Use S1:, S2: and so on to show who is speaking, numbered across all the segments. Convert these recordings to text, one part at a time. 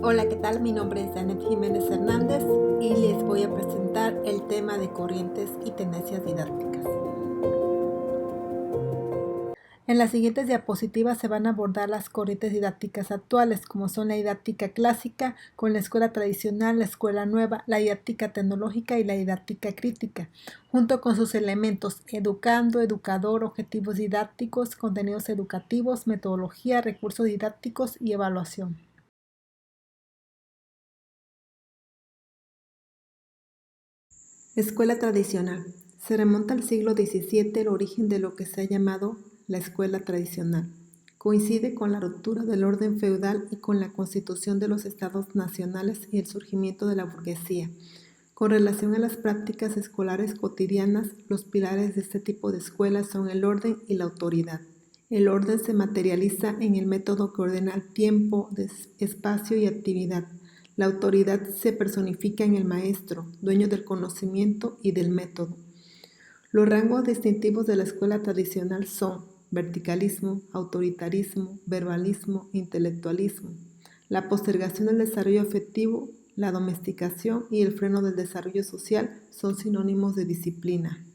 S1: Hola, ¿qué tal? Mi nombre es Janet Jiménez Hernández y les voy a presentar el tema de corrientes y tendencias didácticas. En las siguientes diapositivas se van a abordar las corrientes didácticas actuales, como son la didáctica clásica, con la escuela tradicional, la escuela nueva, la didáctica tecnológica y la didáctica crítica, junto con sus elementos educando, educador, objetivos didácticos, contenidos educativos, metodología, recursos didácticos y evaluación. Escuela tradicional. Se remonta al siglo XVII el origen de lo que se ha llamado la escuela tradicional. Coincide con la ruptura del orden feudal y con la constitución de los estados nacionales y el surgimiento de la burguesía. Con relación a las prácticas escolares cotidianas, los pilares de este tipo de escuelas son el orden y la autoridad. El orden se materializa en el método que ordena el tiempo, espacio y actividad. La autoridad se personifica en el maestro, dueño del conocimiento y del método. Los rangos distintivos de la escuela tradicional son verticalismo, autoritarismo, verbalismo, intelectualismo. La postergación del desarrollo afectivo, la domesticación y el freno del desarrollo social son sinónimos de disciplina.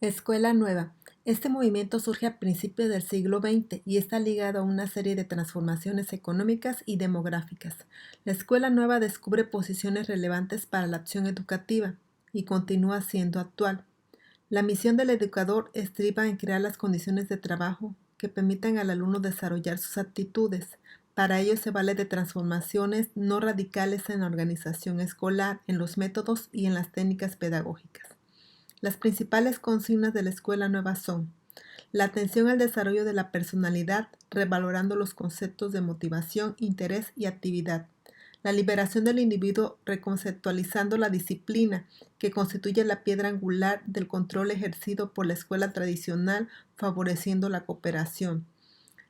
S1: Escuela nueva. Este movimiento surge a principios del siglo XX y está ligado a una serie de transformaciones económicas y demográficas. La escuela nueva descubre posiciones relevantes para la acción educativa y continúa siendo actual. La misión del educador estriba en crear las condiciones de trabajo que permitan al alumno desarrollar sus aptitudes. Para ello se vale de transformaciones no radicales en la organización escolar, en los métodos y en las técnicas pedagógicas. Las principales consignas de la escuela nueva son la atención al desarrollo de la personalidad, revalorando los conceptos de motivación, interés y actividad. La liberación del individuo, reconceptualizando la disciplina, que constituye la piedra angular del control ejercido por la escuela tradicional, favoreciendo la cooperación.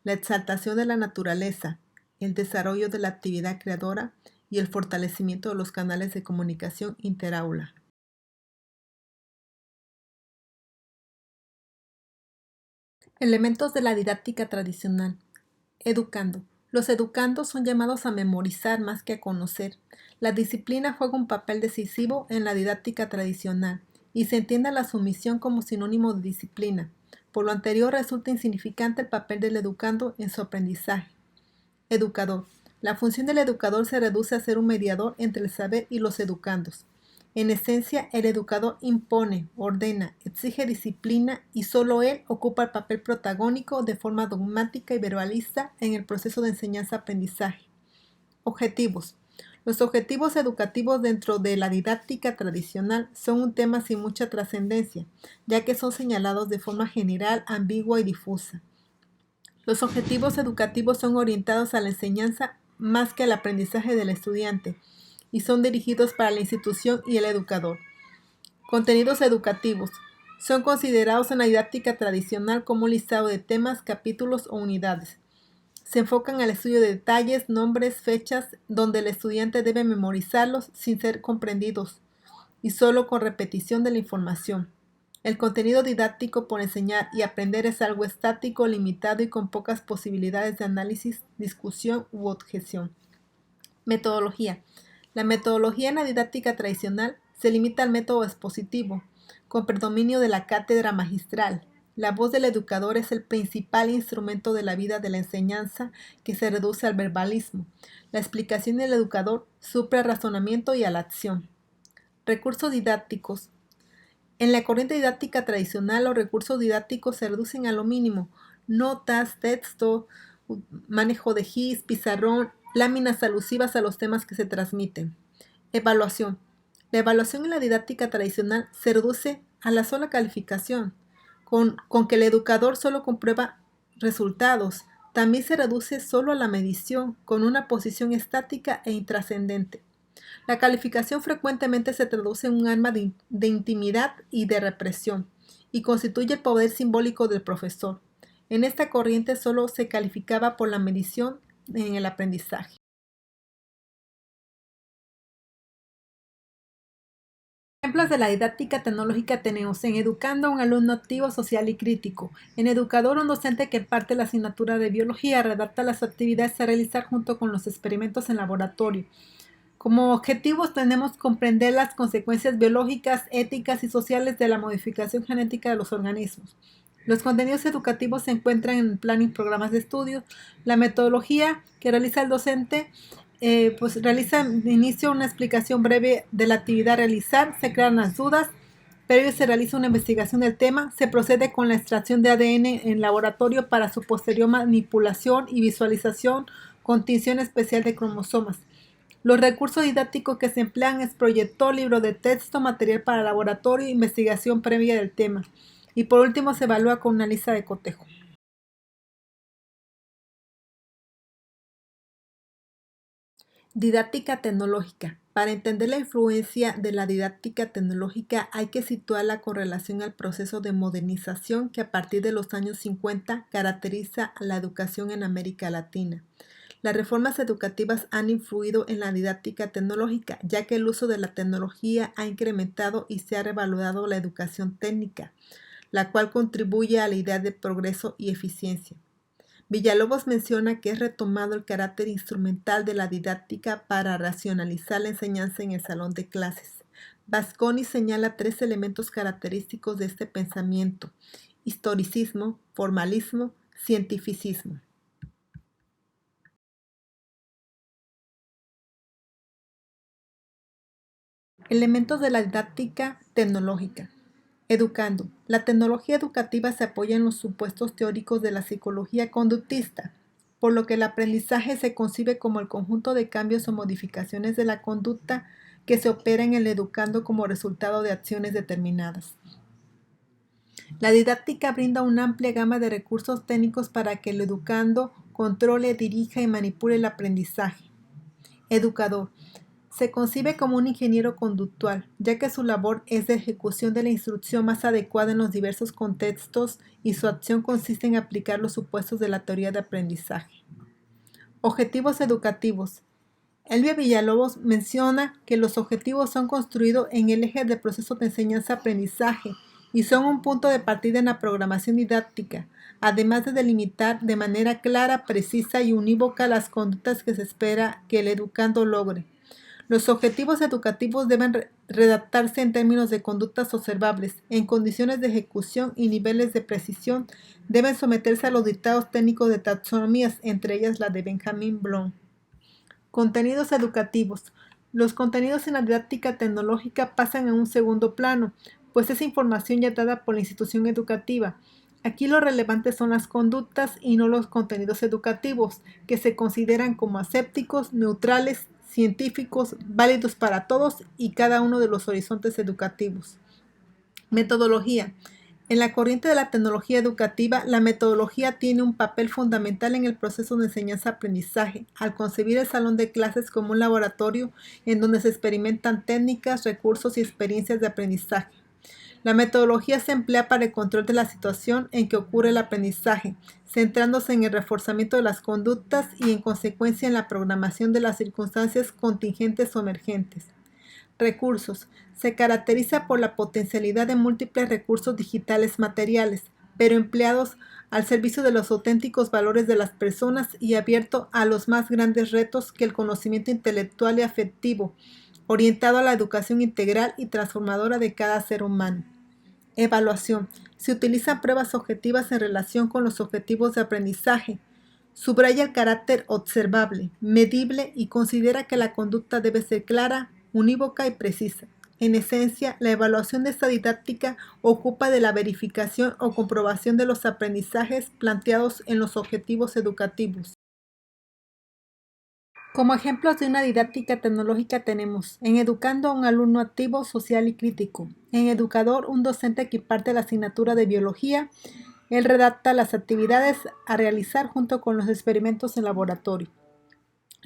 S1: La exaltación de la naturaleza, el desarrollo de la actividad creadora y el fortalecimiento de los canales de comunicación interaula. Elementos de la didáctica tradicional. Educando. Los educandos son llamados a memorizar más que a conocer. La disciplina juega un papel decisivo en la didáctica tradicional y se entiende a la sumisión como sinónimo de disciplina. Por lo anterior, resulta insignificante el papel del educando en su aprendizaje. Educador. La función del educador se reduce a ser un mediador entre el saber y los educandos. En esencia, el educador impone, ordena, exige disciplina y solo él ocupa el papel protagónico de forma dogmática y verbalista en el proceso de enseñanza-aprendizaje. Objetivos. Los objetivos educativos dentro de la didáctica tradicional son un tema sin mucha trascendencia, ya que son señalados de forma general, ambigua y difusa. Los objetivos educativos son orientados a la enseñanza más que al aprendizaje del estudiante y son dirigidos para la institución y el educador. Contenidos educativos. Son considerados en la didáctica tradicional como un listado de temas, capítulos o unidades. Se enfocan al estudio de detalles, nombres, fechas, donde el estudiante debe memorizarlos sin ser comprendidos y solo con repetición de la información. El contenido didáctico por enseñar y aprender es algo estático, limitado y con pocas posibilidades de análisis, discusión u objeción. Metodología. La metodología en la didáctica tradicional se limita al método expositivo, con predominio de la cátedra magistral. La voz del educador es el principal instrumento de la vida de la enseñanza que se reduce al verbalismo. La explicación del educador supra al razonamiento y a la acción. Recursos didácticos. En la corriente didáctica tradicional, los recursos didácticos se reducen a lo mínimo: notas, texto, manejo de GIS, pizarrón, láminas alusivas a los temas que se transmiten. Evaluación. La evaluación en la didáctica tradicional se reduce a la sola calificación, con que el educador solo comprueba resultados. También se reduce solo a la medición, con una posición estática e intrascendente. La calificación frecuentemente se traduce en un arma de intimidad y de represión, y constituye el poder simbólico del profesor. En esta corriente solo se calificaba por la medición en el aprendizaje. Ejemplos de la didáctica tecnológica tenemos en Educando un alumno activo, social y crítico. En Educador, un docente que imparte la asignatura de biología redacta las actividades a realizar junto con los experimentos en laboratorio. Como objetivos tenemos comprender las consecuencias biológicas, éticas y sociales de la modificación genética de los organismos. Los contenidos educativos se encuentran en el plan y programas de estudio. La metodología que realiza el docente realiza de inicio una explicación breve de la actividad a realizar, se crean las dudas, previo se realiza una investigación del tema, se procede con la extracción de ADN en laboratorio para su posterior manipulación y visualización con tinción especial de cromosomas. Los recursos didácticos que se emplean es proyector, libro de texto, material para laboratorio, investigación previa del tema. Y por último se evalúa con una lista de cotejo. Didáctica tecnológica. Para entender la influencia de la didáctica tecnológica hay que situarla con relación al proceso de modernización que a partir de los años 50 caracteriza a la educación en América Latina. Las reformas educativas han influido en la didáctica tecnológica, ya que el uso de la tecnología ha incrementado y se ha revalorado la educación técnica, la cual contribuye a la idea de progreso y eficiencia. Villalobos menciona que es retomado el carácter instrumental de la didáctica para racionalizar la enseñanza en el salón de clases. Vasconi señala tres elementos característicos de este pensamiento: historicismo, formalismo, cientificismo. Elementos de la didáctica tecnológica. Educando. La tecnología educativa se apoya en los supuestos teóricos de la psicología conductista, por lo que el aprendizaje se concibe como el conjunto de cambios o modificaciones de la conducta que se opera en el educando como resultado de acciones determinadas. La didáctica brinda una amplia gama de recursos técnicos para que el educando controle, dirija y manipule el aprendizaje. Educador. Se concibe como un ingeniero conductual, ya que su labor es de ejecución de la instrucción más adecuada en los diversos contextos y su acción consiste en aplicar los supuestos de la teoría de aprendizaje. Objetivos educativos. Elvia Villalobos menciona que los objetivos son construidos en el eje del proceso de enseñanza-aprendizaje y son un punto de partida en la programación didáctica, además de delimitar de manera clara, precisa y unívoca las conductas que se espera que el educando logre. Los objetivos educativos deben redactarse en términos de conductas observables, en condiciones de ejecución y niveles de precisión. Deben someterse a los dictados técnicos de taxonomías, entre ellas la de Benjamin Bloom. Contenidos educativos. Los contenidos en la didáctica tecnológica pasan a un segundo plano, pues es información ya dada por la institución educativa. Aquí lo relevante son las conductas y no los contenidos educativos, que se consideran como asépticos, neutrales, científicos, válidos para todos y cada uno de los horizontes educativos. Metodología. En la corriente de la tecnología educativa, la metodología tiene un papel fundamental en el proceso de enseñanza-aprendizaje, al concebir el salón de clases como un laboratorio en donde se experimentan técnicas, recursos y experiencias de aprendizaje. La metodología se emplea para el control de la situación en que ocurre el aprendizaje, centrándose en el reforzamiento de las conductas y en consecuencia en la programación de las circunstancias contingentes o emergentes. Recursos. Se caracteriza por la potencialidad de múltiples recursos digitales materiales, pero empleados al servicio de los auténticos valores de las personas y abierto a los más grandes retos que el conocimiento intelectual y afectivo, orientado a la educación integral y transformadora de cada ser humano. Evaluación. Se utilizan pruebas objetivas en relación con los objetivos de aprendizaje. Subraya el carácter observable, medible y considera que la conducta debe ser clara, unívoca y precisa. En esencia, la evaluación de esta didáctica ocupa de la verificación o comprobación de los aprendizajes planteados en los objetivos educativos. Como ejemplos de una didáctica tecnológica tenemos en Educando a un alumno activo, social y crítico. En Educador, un docente que imparte la asignatura de biología. Él redacta las actividades a realizar junto con los experimentos en laboratorio.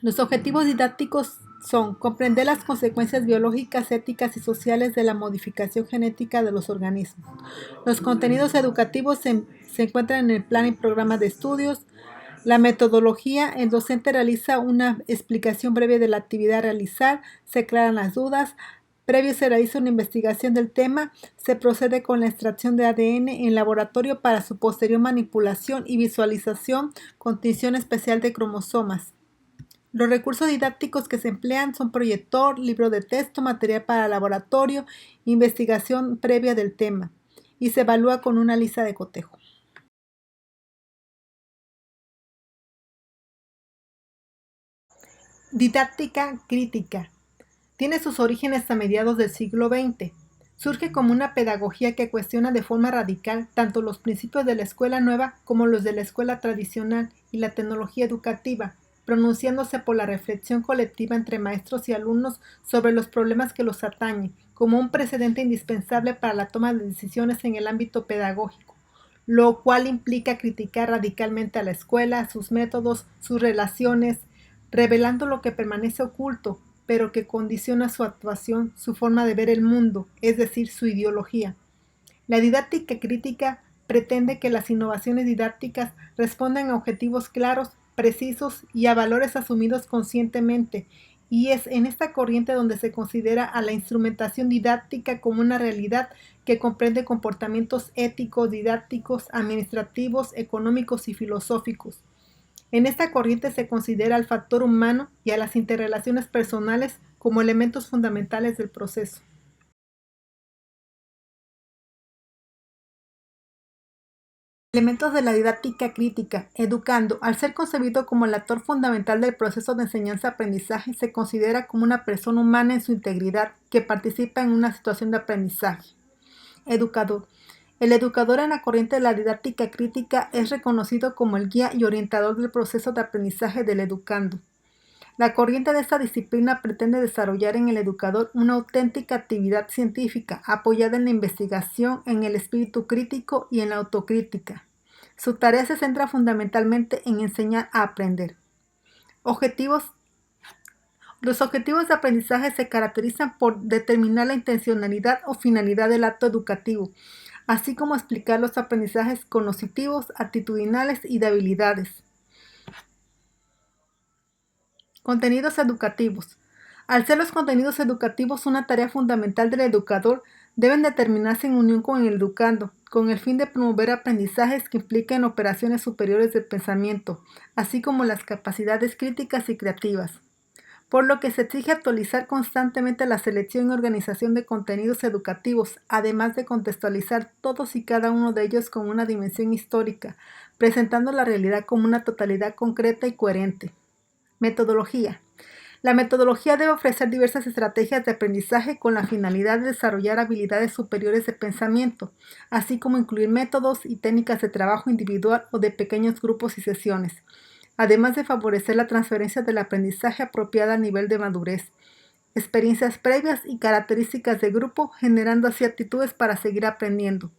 S1: Los objetivos didácticos son comprender las consecuencias biológicas, éticas y sociales de la modificación genética de los organismos. Los contenidos educativos se encuentran en el plan y programa de estudios. La metodología, el docente realiza una explicación breve de la actividad a realizar, se aclaran las dudas, Previo se realiza una investigación del tema, se procede con la extracción de ADN en laboratorio para su posterior manipulación y visualización con tinción especial de cromosomas. Los recursos didácticos que se emplean son proyector, libro de texto, material para laboratorio, investigación previa del tema, y se evalúa con una lista de cotejo. Didáctica crítica. Tiene sus orígenes a mediados del siglo XX. Surge como una pedagogía que cuestiona de forma radical tanto los principios de la escuela nueva como los de la escuela tradicional y la tecnología educativa, pronunciándose por la reflexión colectiva entre maestros y alumnos sobre los problemas que los atañen, como un precedente indispensable para la toma de decisiones en el ámbito pedagógico, lo cual implica criticar radicalmente a la escuela, sus métodos, sus relaciones, revelando lo que permanece oculto, pero que condiciona su actuación, su forma de ver el mundo, es decir, su ideología. La didáctica crítica pretende que las innovaciones didácticas respondan a objetivos claros, precisos y a valores asumidos conscientemente, y es en esta corriente donde se considera a la instrumentación didáctica como una realidad que comprende comportamientos éticos, didácticos, administrativos, económicos y filosóficos. En esta corriente se considera al factor humano y a las interrelaciones personales como elementos fundamentales del proceso. Elementos de la didáctica crítica. Educando, al ser concebido como el actor fundamental del proceso de enseñanza-aprendizaje, se considera como una persona humana en su integridad que participa en una situación de aprendizaje. Educador. El educador en la corriente de la didáctica crítica es reconocido como el guía y orientador del proceso de aprendizaje del educando. La corriente de esta disciplina pretende desarrollar en el educador una auténtica actividad científica apoyada en la investigación, en el espíritu crítico y en la autocrítica. Su tarea se centra fundamentalmente en enseñar a aprender. Objetivos. Los objetivos de aprendizaje se caracterizan por determinar la intencionalidad o finalidad del acto educativo, así como explicar los aprendizajes cognitivos, actitudinales y de habilidades. Contenidos educativos. Al ser los contenidos educativos una tarea fundamental del educador, deben determinarse en unión con el educando, con el fin de promover aprendizajes que impliquen operaciones superiores del pensamiento, así como las capacidades críticas y creativas. Por lo que se exige actualizar constantemente la selección y organización de contenidos educativos, además de contextualizar todos y cada uno de ellos con una dimensión histórica, presentando la realidad como una totalidad concreta y coherente. Metodología. La metodología debe ofrecer diversas estrategias de aprendizaje con la finalidad de desarrollar habilidades superiores de pensamiento, así como incluir métodos y técnicas de trabajo individual o de pequeños grupos y sesiones, además de favorecer la transferencia del aprendizaje apropiada a nivel de madurez, experiencias previas y características de grupo, generando así actitudes para seguir aprendiendo.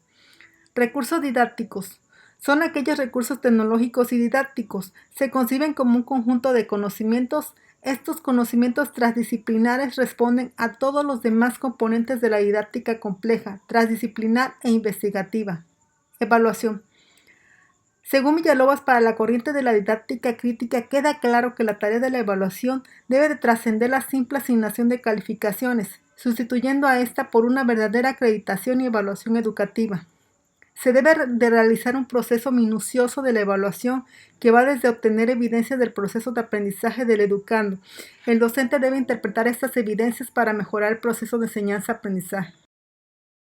S1: Recursos didácticos. Son aquellos recursos tecnológicos y didácticos. Se conciben como un conjunto de conocimientos. Estos conocimientos transdisciplinares responden a todos los demás componentes de la didáctica compleja, transdisciplinar e investigativa. Evaluación. Según Villalobos, para la corriente de la didáctica crítica queda claro que la tarea de la evaluación debe de trascender la simple asignación de calificaciones, sustituyendo a esta por una verdadera acreditación y evaluación educativa. Se debe de realizar un proceso minucioso de la evaluación que va desde obtener evidencias del proceso de aprendizaje del educando. El docente debe interpretar estas evidencias para mejorar el proceso de enseñanza-aprendizaje.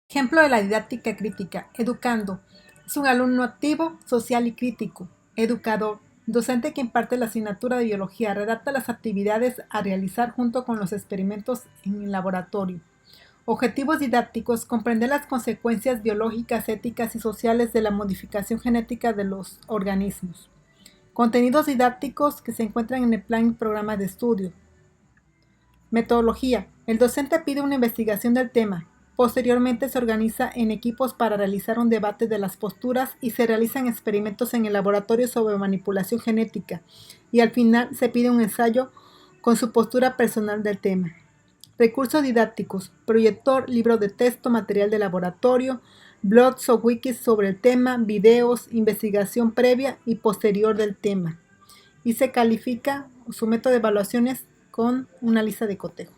S1: Ejemplo de la didáctica crítica. Educando. Es un alumno activo, social y crítico. Educador. Docente que imparte la asignatura de biología, redacta las actividades a realizar junto con los experimentos en el laboratorio. Objetivos didácticos: comprender las consecuencias biológicas, éticas y sociales de la modificación genética de los organismos. Contenidos didácticos que se encuentran en el plan y programa de estudio. Metodología. El docente pide una investigación del tema. Posteriormente se organiza en equipos para realizar un debate de las posturas y se realizan experimentos en el laboratorio sobre manipulación genética. Y al final se pide un ensayo con su postura personal del tema. Recursos didácticos: proyector, libro de texto, material de laboratorio, blogs o wikis sobre el tema, videos, investigación previa y posterior del tema. Y se califica su método de evaluaciones con una lista de cotejo.